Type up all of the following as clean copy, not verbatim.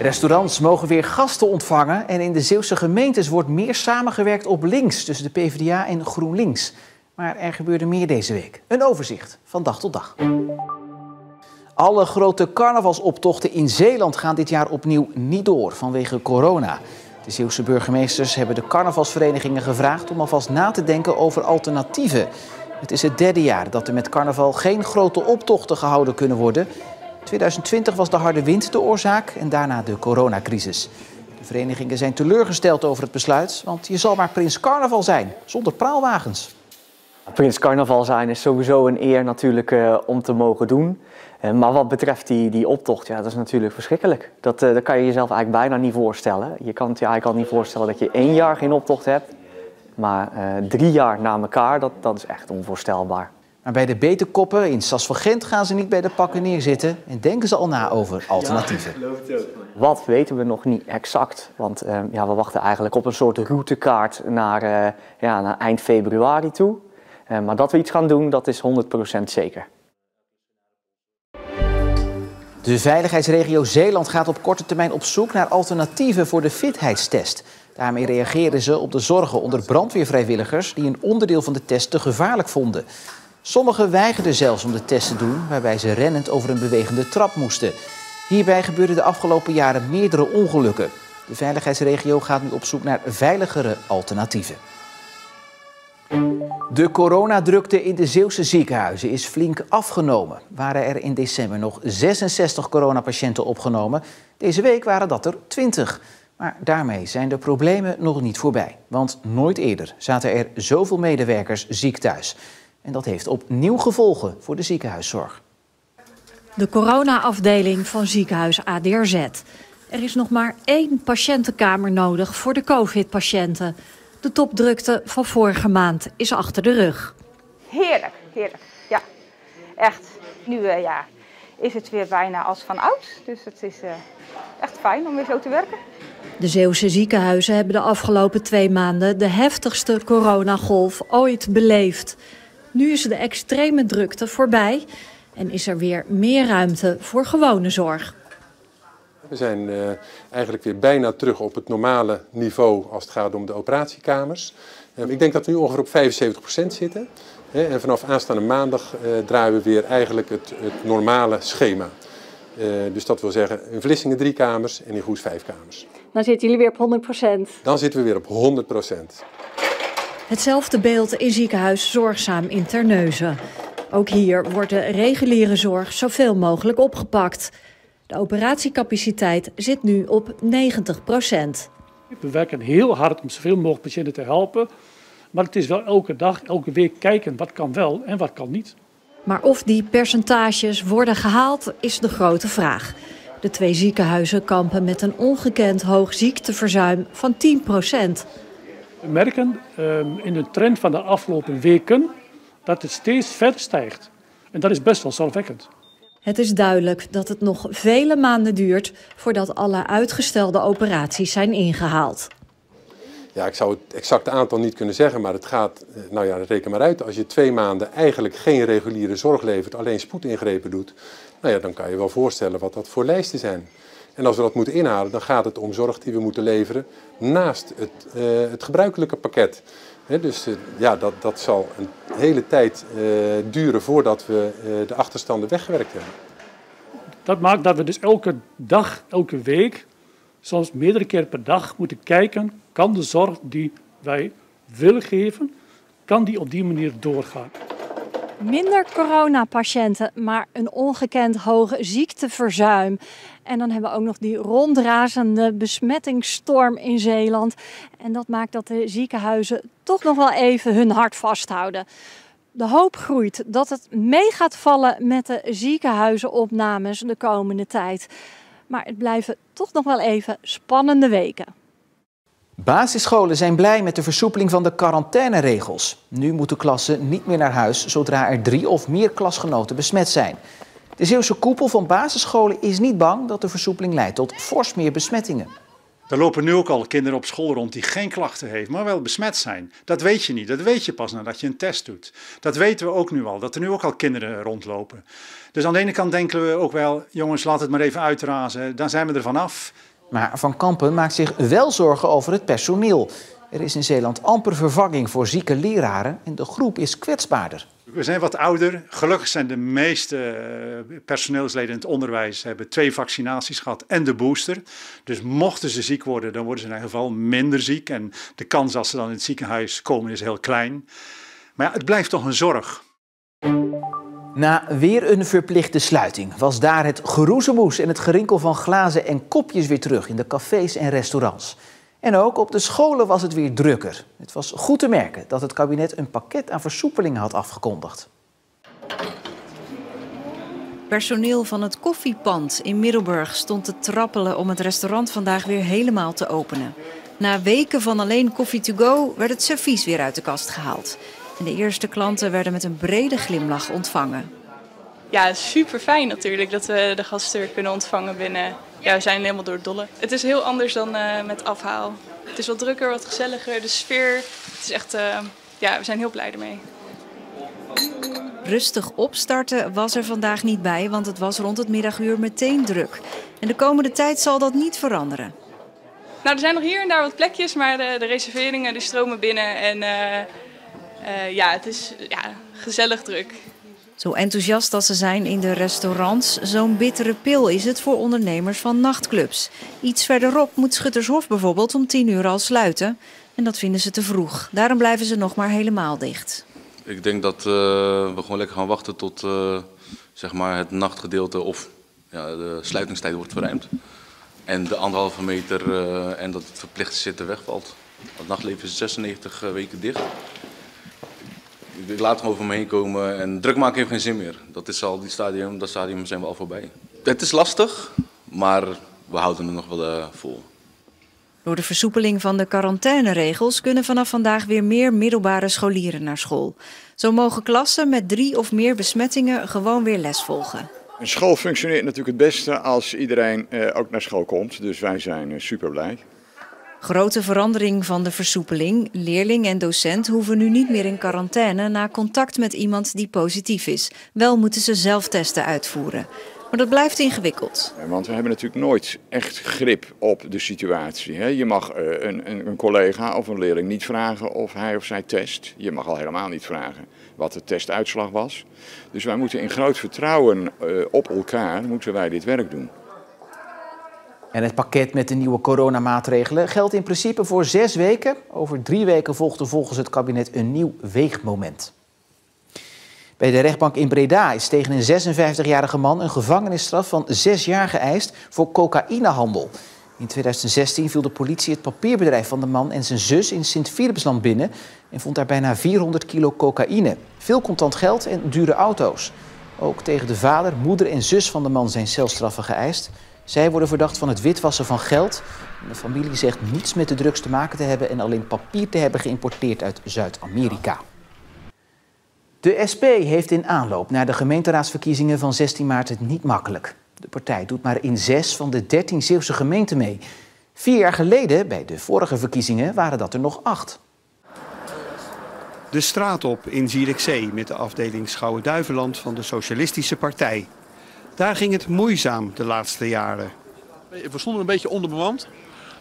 Restaurants mogen weer gasten ontvangen en in de Zeeuwse gemeentes wordt meer samengewerkt op links tussen de PvdA en GroenLinks. Maar er gebeurde meer deze week. Een overzicht van dag tot dag. Alle grote carnavalsoptochten in Zeeland gaan dit jaar opnieuw niet door vanwege corona. De Zeeuwse burgemeesters hebben de carnavalsverenigingen gevraagd om alvast na te denken over alternatieven. Het is het derde jaar dat er met carnaval geen grote optochten gehouden kunnen worden. 2020 was de harde wind de oorzaak en daarna de coronacrisis. De verenigingen zijn teleurgesteld over het besluit, want je zal maar Prins Carnaval zijn, zonder praalwagens. Prins Carnaval zijn is sowieso een eer natuurlijk om te mogen doen. Maar wat betreft die optocht, ja, dat is natuurlijk verschrikkelijk. Dat kan je jezelf eigenlijk bijna niet voorstellen. Je kan het je eigenlijk al niet voorstellen dat je 1 jaar geen optocht hebt. Maar 3 jaar na elkaar, dat is echt onvoorstelbaar. Maar bij de beterkoppen in Sas van Gent gaan ze niet bij de pakken neerzitten en denken ze al na over alternatieven. Ja, geloof het ook. Wat weten we nog niet exact, want we wachten eigenlijk op een soort routekaart naar eind februari toe. Maar dat we iets gaan doen, dat is 100% zeker. De veiligheidsregio Zeeland gaat op korte termijn op zoek naar alternatieven voor de fitheidstest. Daarmee reageren ze op de zorgen onder brandweervrijwilligers die een onderdeel van de test te gevaarlijk vonden. Sommigen weigerden zelfs om de test te doen, waarbij ze rennend over een bewegende trap moesten. Hierbij gebeurden de afgelopen jaren meerdere ongelukken. De veiligheidsregio gaat nu op zoek naar veiligere alternatieven. De coronadrukte in de Zeeuwse ziekenhuizen is flink afgenomen. Waren er in december nog 66 coronapatiënten opgenomen. Deze week waren dat er 20. Maar daarmee zijn de problemen nog niet voorbij. Want nooit eerder zaten er zoveel medewerkers ziek thuis. En dat heeft opnieuw gevolgen voor de ziekenhuiszorg. De corona-afdeling van ziekenhuis ADRZ. Er is nog maar 1 patiëntenkamer nodig voor de COVID-patiënten. De topdrukte van vorige maand is achter de rug. Heerlijk, heerlijk. Ja, echt. Nu is het weer bijna als van oud. Dus het is echt fijn om weer zo te werken. De Zeeuwse ziekenhuizen hebben de afgelopen 2 maanden de heftigste coronagolf ooit beleefd. Nu is de extreme drukte voorbij en is er weer meer ruimte voor gewone zorg. We zijn eigenlijk weer bijna terug op het normale niveau als het gaat om de operatiekamers. Ik denk dat we nu ongeveer op 75% zitten. En vanaf aanstaande maandag draaien we weer eigenlijk het normale schema. Dus dat wil zeggen in Vlissingen 3 kamers en in Goes 5 kamers. Dan zitten jullie weer op 100%. Dan zitten we weer op 100%. Hetzelfde beeld in ziekenhuis Zorgzaam in Terneuzen. Ook hier wordt de reguliere zorg zoveel mogelijk opgepakt. De operatiecapaciteit zit nu op 90%. We werken heel hard om zoveel mogelijk patiënten te helpen. Maar het is wel elke dag, elke week kijken wat kan wel en wat kan niet. Maar of die percentages worden gehaald is de grote vraag. De 2 ziekenhuizen kampen met een ongekend hoog ziekteverzuim van 10%. We merken in de trend van de afgelopen weken dat het steeds verder stijgt. En dat is best wel zorgwekkend. Het is duidelijk dat het nog vele maanden duurt voordat alle uitgestelde operaties zijn ingehaald. Ja, ik zou het exacte aantal niet kunnen zeggen, maar het gaat, reken maar uit. Als je 2 maanden eigenlijk geen reguliere zorg levert, alleen spoedingrepen doet, dan kan je wel voorstellen wat dat voor lijsten zijn. En als we dat moeten inhalen, dan gaat het om zorg die we moeten leveren naast het gebruikelijke pakket. Dus dat zal een hele tijd duren voordat we de achterstanden weggewerkt hebben. Dat maakt dat we dus elke dag, elke week, soms meerdere keer per dag moeten kijken, kan de zorg die wij willen geven, kan die op die manier doorgaan. Minder coronapatiënten, maar een ongekend hoog ziekteverzuim. En dan hebben we ook nog die rondrazende besmettingsstorm in Zeeland. En dat maakt dat de ziekenhuizen toch nog wel even hun hart vasthouden. De hoop groeit dat het mee gaat vallen met de ziekenhuizenopnames de komende tijd. Maar het blijven toch nog wel even spannende weken. Basisscholen zijn blij met de versoepeling van de quarantaineregels. Nu moeten klassen niet meer naar huis zodra er 3 of meer klasgenoten besmet zijn. De Zeeuwse koepel van basisscholen is niet bang dat de versoepeling leidt tot fors meer besmettingen. Er lopen nu ook al kinderen op school rond die geen klachten heeft, maar wel besmet zijn. Dat weet je niet, dat weet je pas nadat je een test doet. Dat weten we ook nu al, dat er nu ook al kinderen rondlopen. Dus aan de ene kant denken we ook wel, jongens, laat het maar even uitrazen, dan zijn we er vanaf. Maar Van Kampen maakt zich wel zorgen over het personeel. Er is in Zeeland amper vervanging voor zieke leraren en de groep is kwetsbaarder. We zijn wat ouder. Gelukkig zijn de meeste personeelsleden in het onderwijs hebben 2 vaccinaties gehad en de booster. Dus mochten ze ziek worden, dan worden ze in ieder geval minder ziek. En de kans dat ze dan in het ziekenhuis komen is heel klein. Maar ja, het blijft toch een zorg. Na weer een verplichte sluiting was daar het geroezemoes en het gerinkel van glazen en kopjes weer terug in de cafés en restaurants. En ook op de scholen was het weer drukker. Het was goed te merken dat het kabinet een pakket aan versoepelingen had afgekondigd. Personeel van het koffiepand in Middelburg stond te trappelen om het restaurant vandaag weer helemaal te openen. Na weken van alleen koffie to go werd het servies weer uit de kast gehaald. En de eerste klanten werden met een brede glimlach ontvangen. Ja, super fijn natuurlijk dat we de gasten weer kunnen ontvangen binnen. Ja, we zijn helemaal door het dolle. Het is heel anders dan met afhaal. Het is wat drukker, wat gezelliger. De sfeer, het is echt, ja, we zijn heel blij ermee. Rustig opstarten was er vandaag niet bij, want het was rond het middaguur meteen druk. En de komende tijd zal dat niet veranderen. Nou, er zijn nog hier en daar wat plekjes, maar de reserveringen die stromen binnen. En ja, het is gezellig druk. Zo enthousiast als ze zijn in de restaurants, zo'n bittere pil is het voor ondernemers van nachtclubs. Iets verderop moet Schuttershof bijvoorbeeld om 10 uur al sluiten. En dat vinden ze te vroeg. Daarom blijven ze nog maar helemaal dicht. Ik denk dat we gewoon lekker gaan wachten tot zeg maar het nachtgedeelte of de sluitingstijd wordt verruimd. En de 1,5 meter en dat het verplichte zitten wegvalt. Het nachtleven is 96 weken dicht. Ik laat het gewoon over me heen komen en druk maken heeft geen zin meer. Dat is al dat stadium zijn we al voorbij. Het is lastig, maar we houden het nog wel vol. Door de versoepeling van de quarantaineregels kunnen vanaf vandaag weer meer middelbare scholieren naar school. Zo mogen klassen met 3 of meer besmettingen gewoon weer les volgen. Een school functioneert natuurlijk het beste als iedereen ook naar school komt, dus wij zijn super blij. Grote verandering van de versoepeling. Leerling en docent hoeven nu niet meer in quarantaine na contact met iemand die positief is. Wel moeten ze zelftesten uitvoeren. Maar dat blijft ingewikkeld. Want we hebben natuurlijk nooit echt grip op de situatie. Je mag een collega of een leerling niet vragen of hij of zij test. Je mag al helemaal niet vragen wat de testuitslag was. Dus wij moeten in groot vertrouwen op elkaar moeten wij dit werk doen. En het pakket met de nieuwe coronamaatregelen geldt in principe voor 6 weken. Over 3 weken volgt er volgens het kabinet een nieuw weegmoment. Bij de rechtbank in Breda is tegen een 56-jarige man een gevangenisstraf van 6 jaar geëist voor cocaïnehandel. In 2016 viel de politie het papierbedrijf van de man en zijn zus in Sint-Philipsland binnen en vond daar bijna 400 kilo cocaïne. Veel contant geld en dure auto's. Ook tegen de vader, moeder en zus van de man zijn celstraffen geëist. Zij worden verdacht van het witwassen van geld. De familie zegt niets met de drugs te maken te hebben en alleen papier te hebben geïmporteerd uit Zuid-Amerika. De SP heeft in aanloop naar de gemeenteraadsverkiezingen van 16 maart het niet makkelijk. De partij doet maar in 6 van de 13 Zeeuwse gemeenten mee. 4 jaar geleden, bij de vorige verkiezingen, waren dat er nog 8. De straat op in Zierikzee met de afdeling Schouwen-Duiveland van de Socialistische Partij. Daar ging het moeizaam de laatste jaren. We stonden een beetje onderbemand.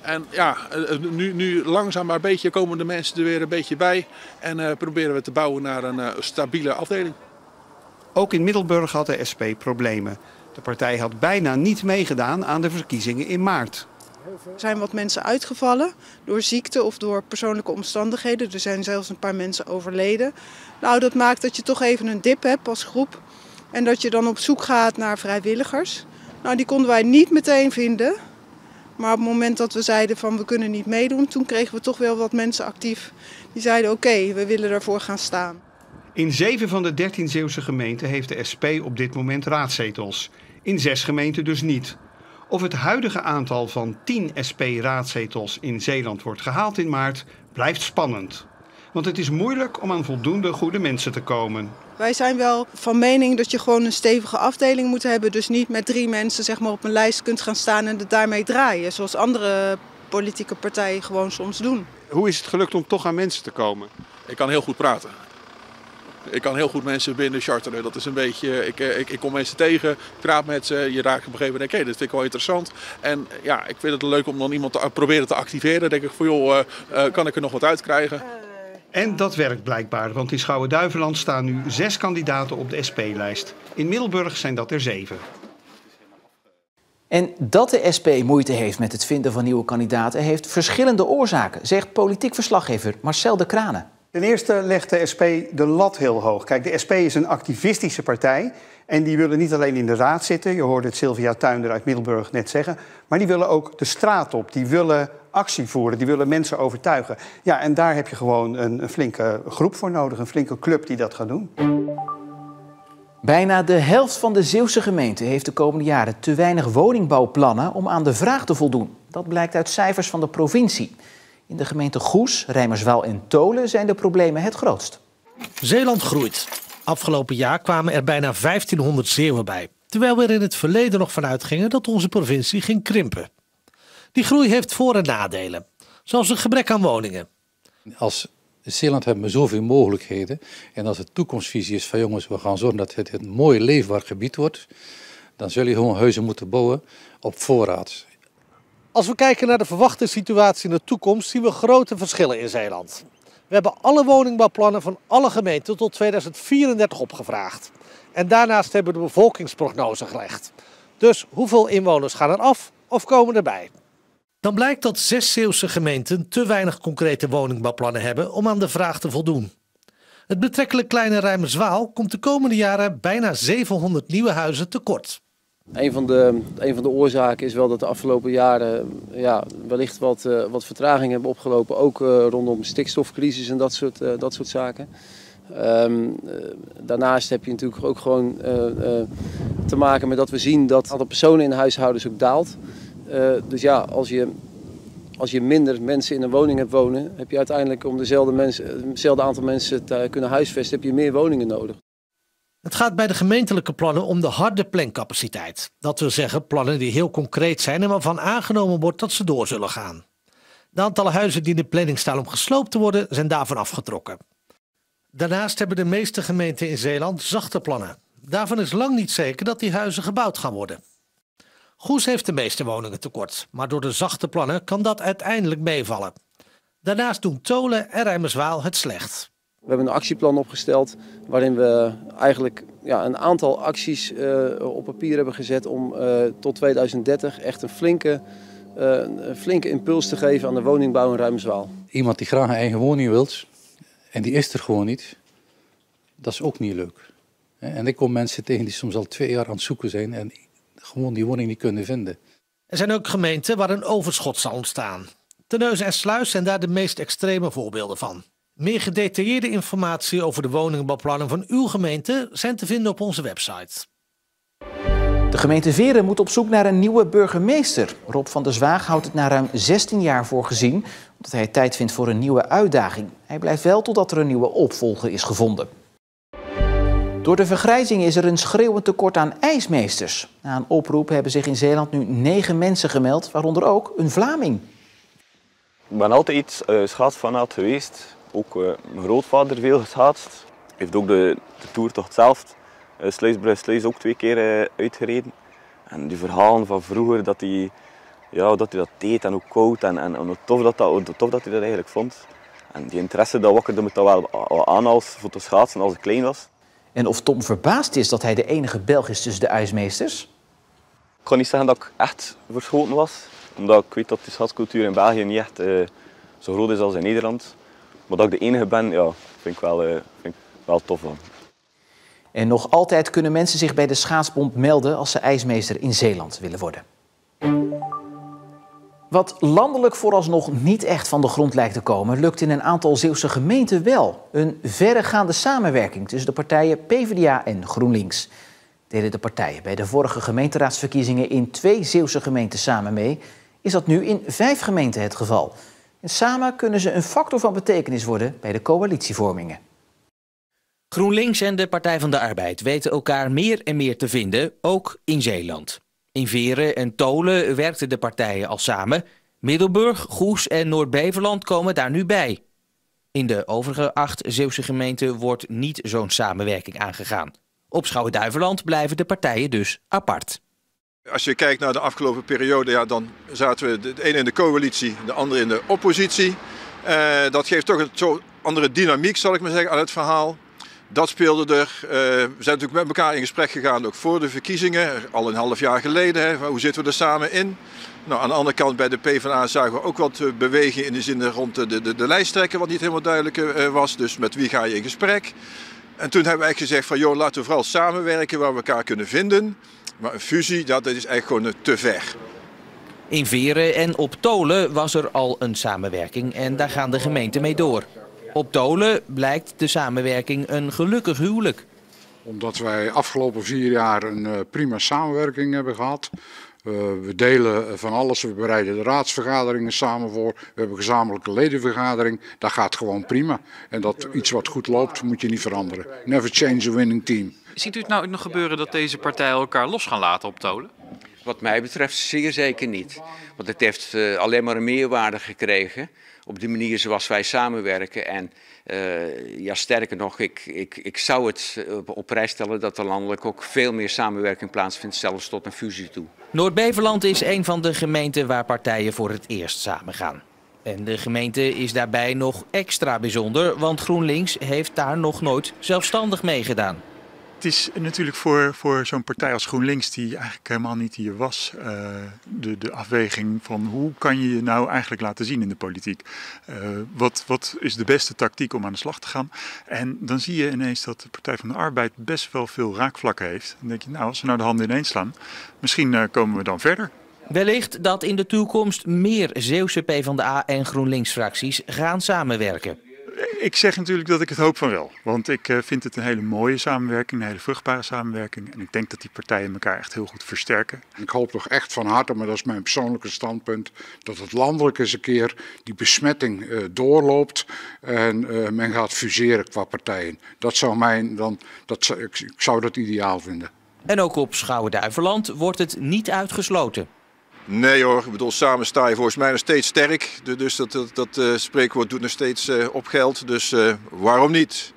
En ja, nu langzaam maar een beetje komen de mensen er weer een beetje bij. En proberen we te bouwen naar een stabiele afdeling. Ook in Middelburg had de SP problemen. De partij had bijna niet meegedaan aan de verkiezingen in maart. Er zijn wat mensen uitgevallen door ziekte of door persoonlijke omstandigheden. Er zijn zelfs een paar mensen overleden. Nou, dat maakt dat je toch even een dip hebt als groep. En dat je dan op zoek gaat naar vrijwilligers. Nou, die konden wij niet meteen vinden. Maar op het moment dat we zeiden van we kunnen niet meedoen, toen kregen we toch wel wat mensen actief. Die zeiden oké, we willen daarvoor gaan staan. In 7 van de 13 Zeeuwse gemeenten heeft de SP op dit moment raadzetels. In 6 gemeenten dus niet. Of het huidige aantal van 10 SP-raadzetels in Zeeland wordt gehaald in maart, blijft spannend. Want het is moeilijk om aan voldoende goede mensen te komen. Wij zijn wel van mening dat je gewoon een stevige afdeling moet hebben. Dus niet met 3 mensen zeg maar, op een lijst kunt gaan staan en het daarmee draaien. Zoals andere politieke partijen gewoon soms doen. Hoe is het gelukt om toch aan mensen te komen? Ik kan heel goed praten. Ik kan heel goed mensen binnen charteren. Dat is een beetje, ik kom mensen tegen, praat met ze, je raakt op een gegeven moment, dit vind ik wel interessant. En ja, ik vind het leuk om dan iemand te proberen te activeren. Dan denk ik van joh, kan ik er nog wat uit krijgen? En dat werkt blijkbaar, want in Schouwen-Duiveland staan nu 6 kandidaten op de SP-lijst. In Middelburg zijn dat er 7. En dat de SP moeite heeft met het vinden van nieuwe kandidaten heeft verschillende oorzaken, zegt politiek verslaggever Marcel de Crane. Ten eerste legt de SP de lat heel hoog. Kijk, de SP is een activistische partij en die willen niet alleen in de raad zitten. Je hoorde het Sylvia Tuinder uit Middelburg net zeggen. Maar die willen ook de straat op. Die willen actie voeren. Die willen mensen overtuigen. Ja, en daar heb je gewoon een flinke groep voor nodig. Een flinke club die dat gaat doen. Bijna de helft van de Zeeuwse gemeenten heeft de komende jaren te weinig woningbouwplannen om aan de vraag te voldoen. Dat blijkt uit cijfers van de provincie. In de gemeenten Goes, Rijmerswaal en Tholen zijn de problemen het grootst. Zeeland groeit. Afgelopen jaar kwamen er bijna 1500 Zeeuwen bij. Terwijl we er in het verleden nog van uitgingen dat onze provincie ging krimpen. Die groei heeft voor- en nadelen. Zoals een gebrek aan woningen. Als Zeeland hebben we zoveel mogelijkheden. En als de toekomstvisie is van jongens, we gaan zorgen dat het een mooi leefbaar gebied wordt. Dan zul je gewoon huizen moeten bouwen op voorraad. Als we kijken naar de verwachte situatie in de toekomst zien we grote verschillen in Zeeland. We hebben alle woningbouwplannen van alle gemeenten tot 2034 opgevraagd. En daarnaast hebben we de bevolkingsprognose gelegd. Dus hoeveel inwoners gaan er af of komen erbij? Dan blijkt dat 6 Zeeuwse gemeenten te weinig concrete woningbouwplannen hebben om aan de vraag te voldoen. Het betrekkelijk kleine Rijmerswaal komt de komende jaren bijna 700 nieuwe huizen tekort. Een van de oorzaken is wel dat de afgelopen jaren wellicht wat vertraging hebben opgelopen. Ook rondom stikstofcrisis en dat soort zaken. Daarnaast heb je natuurlijk ook gewoon te maken met dat we zien dat het aantal personen in huishoudens ook daalt. Dus ja, als je minder mensen in een woning hebt wonen, heb je uiteindelijk om hetzelfde aantal mensen te kunnen huisvesten, heb je meer woningen nodig. Het gaat bij de gemeentelijke plannen om de harde plancapaciteit. Dat wil zeggen plannen die heel concreet zijn en waarvan aangenomen wordt dat ze door zullen gaan. De aantallen huizen die in de planning staan om gesloopt te worden zijn daarvan afgetrokken. Daarnaast hebben de meeste gemeenten in Zeeland zachte plannen. Daarvan is lang niet zeker dat die huizen gebouwd gaan worden. Goes heeft de meeste woningen tekort, maar door de zachte plannen kan dat uiteindelijk meevallen. Daarnaast doen Tholen en Rijmerswaal het slecht. We hebben een actieplan opgesteld waarin we eigenlijk een aantal acties op papier hebben gezet om tot 2030 echt een flinke impuls te geven aan de woningbouw in Rijmerswaal. Iemand die graag een eigen woning wilt en die is er gewoon niet, dat is ook niet leuk. En ik kom mensen tegen die soms al 2 jaar aan het zoeken zijn en gewoon die woning niet kunnen vinden. Er zijn ook gemeenten waar een overschot zal ontstaan. Terneuzen en Sluis zijn daar de meest extreme voorbeelden van. Meer gedetailleerde informatie over de woningbouwplannen van uw gemeente zijn te vinden op onze website. De gemeente Veren moet op zoek naar een nieuwe burgemeester. Rob van der Zwaag houdt het na ruim 16 jaar voor gezien, omdat hij tijd vindt voor een nieuwe uitdaging. Hij blijft wel totdat er een nieuwe opvolger is gevonden. Door de vergrijzing is er een schreeuwend tekort aan ijsmeesters. Na een oproep hebben zich in Zeeland nu 9 mensen gemeld, waaronder ook een Vlaming. Ik ben altijd iets schaatsfanaat geweest. Ook mijn grootvader veel geschaatst. Heeft ook de toertocht zelf, Sluisbrug-Sluis, ook 2 keer uitgereden. En die verhalen van vroeger, dat hij dat deed en hoe koud en hoe tof dat hij dat eigenlijk vond. En die interesse dat wakkerde me dan wel aan als voor te schaatsen als ik klein was. En of Tom verbaasd is dat hij de enige Belg is tussen de ijsmeesters? Ik kan niet zeggen dat ik echt verschoten was. Omdat ik weet dat de schaatscultuur in België niet echt zo groot is als in Nederland. Maar dat ik de enige ben, vind ik wel tof van. En nog altijd kunnen mensen zich bij de Schaatsbond melden als ze ijsmeester in Zeeland willen worden. Wat landelijk vooralsnog niet echt van de grond lijkt te komen, lukt in een aantal Zeeuwse gemeenten wel. Een verregaande samenwerking tussen de partijen PvdA en GroenLinks. Deden de partijen bij de vorige gemeenteraadsverkiezingen in 2 Zeeuwse gemeenten samen mee, is dat nu in 5 gemeenten het geval. En samen kunnen ze een factor van betekenis worden bij de coalitievormingen. GroenLinks en de Partij van de Arbeid weten elkaar meer en meer te vinden, ook in Zeeland. In Veren en Tholen werkten de partijen al samen. Middelburg, Goes en Noord-Beverland komen daar nu bij. In de overige 8 Zeeuwse gemeenten wordt niet zo'n samenwerking aangegaan. Op Schouwen-Duiveland blijven de partijen dus apart. Als je kijkt naar de afgelopen periode, ja, dan zaten we de ene in de coalitie, de andere in de oppositie. Dat geeft toch een zo andere dynamiek, zal ik maar zeggen, aan het verhaal. Dat speelde er. We zijn natuurlijk met elkaar in gesprek gegaan, ook voor de verkiezingen, al een half jaar geleden. Hè. Hoe zitten we er samen in? Nou, aan de andere kant bij de PvdA zagen we ook wat beweging in de zin rond de lijsttrekker, wat niet helemaal duidelijk was. Dus met wie ga je in gesprek? En toen hebben we eigenlijk gezegd van, joh, laten we vooral samenwerken waar we elkaar kunnen vinden. Maar een fusie, dat is eigenlijk gewoon te ver. In Veren en op Tholen was er al een samenwerking en daar gaan de gemeenten mee door. Op Tholen blijkt de samenwerking een gelukkig huwelijk. Omdat wij afgelopen 4 jaar een prima samenwerking hebben gehad. We delen van alles, we bereiden de raadsvergaderingen samen voor. We hebben een gezamenlijke ledenvergadering. Dat gaat gewoon prima. En dat iets wat goed loopt, moet je niet veranderen. Never change a winning team. Ziet u het nou nog gebeuren dat deze partijen elkaar los gaan laten op Tholen? Wat mij betreft zeer zeker niet. Want het heeft alleen maar een meerwaarde gekregen op die manier zoals wij samenwerken. En ja, sterker nog, ik zou het op prijs stellen dat er landelijk ook veel meer samenwerking plaatsvindt, zelfs tot een fusie toe. Noord-Beverland is een van de gemeenten waar partijen voor het eerst samengaan. En de gemeente is daarbij nog extra bijzonder, want GroenLinks heeft daar nog nooit zelfstandig meegedaan. Het is natuurlijk voor zo'n partij als GroenLinks, die eigenlijk helemaal niet hier was, de afweging van hoe kan je je nou eigenlijk laten zien in de politiek. Wat is de beste tactiek om aan de slag te gaan? En dan zie je ineens dat de Partij van de Arbeid best wel veel raakvlakken heeft. Dan denk je, nou, als we nou de handen ineens slaan, misschien komen we dan verder. Wellicht dat in de toekomst meer Zeeuwse PvdA en GroenLinks fracties gaan samenwerken. Ik zeg natuurlijk dat ik het hoop van wel. Want ik vind het een hele mooie samenwerking, een hele vruchtbare samenwerking. En ik denk dat die partijen elkaar echt heel goed versterken. Ik hoop toch echt van harte, maar dat is mijn persoonlijke standpunt, dat het landelijk eens een keer die besmetting doorloopt en men gaat fuseren qua partijen. Dat zou ik zou dat ideaal vinden. En ook op Schouwen-Duiveland wordt het niet uitgesloten. Nee hoor, ik bedoel, samen sta je volgens mij nog steeds sterk. Dus dat spreekwoord doet nog steeds op geld. Dus waarom niet?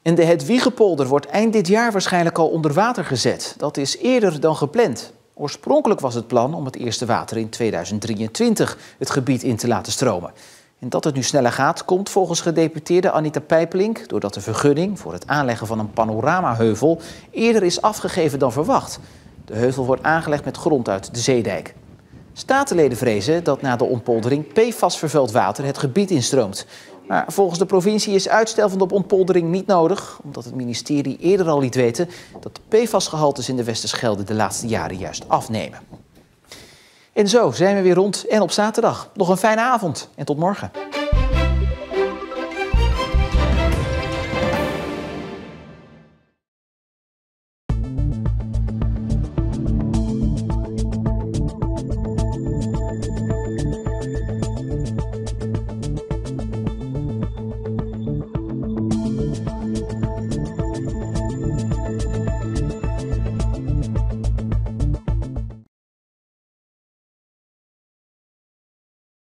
En de Hedwiegepolder wordt eind dit jaar waarschijnlijk al onder water gezet. Dat is eerder dan gepland. Oorspronkelijk was het plan om het eerste water in 2023 het gebied in te laten stromen. En dat het nu sneller gaat, komt volgens gedeputeerde Anita Pijpelink doordat de vergunning voor het aanleggen van een panoramaheuvel eerder is afgegeven dan verwacht. De heuvel wordt aangelegd met grond uit de zeedijk. Statenleden vrezen dat na de ontpoldering PFAS-vervuild water het gebied instroomt. Maar volgens de provincie is uitstel van de ontpoldering niet nodig, omdat het ministerie eerder al liet weten dat de PFAS-gehaltes in de Westerschelde de laatste jaren juist afnemen. En zo zijn we weer rond en op zaterdag. Nog een fijne avond en tot morgen.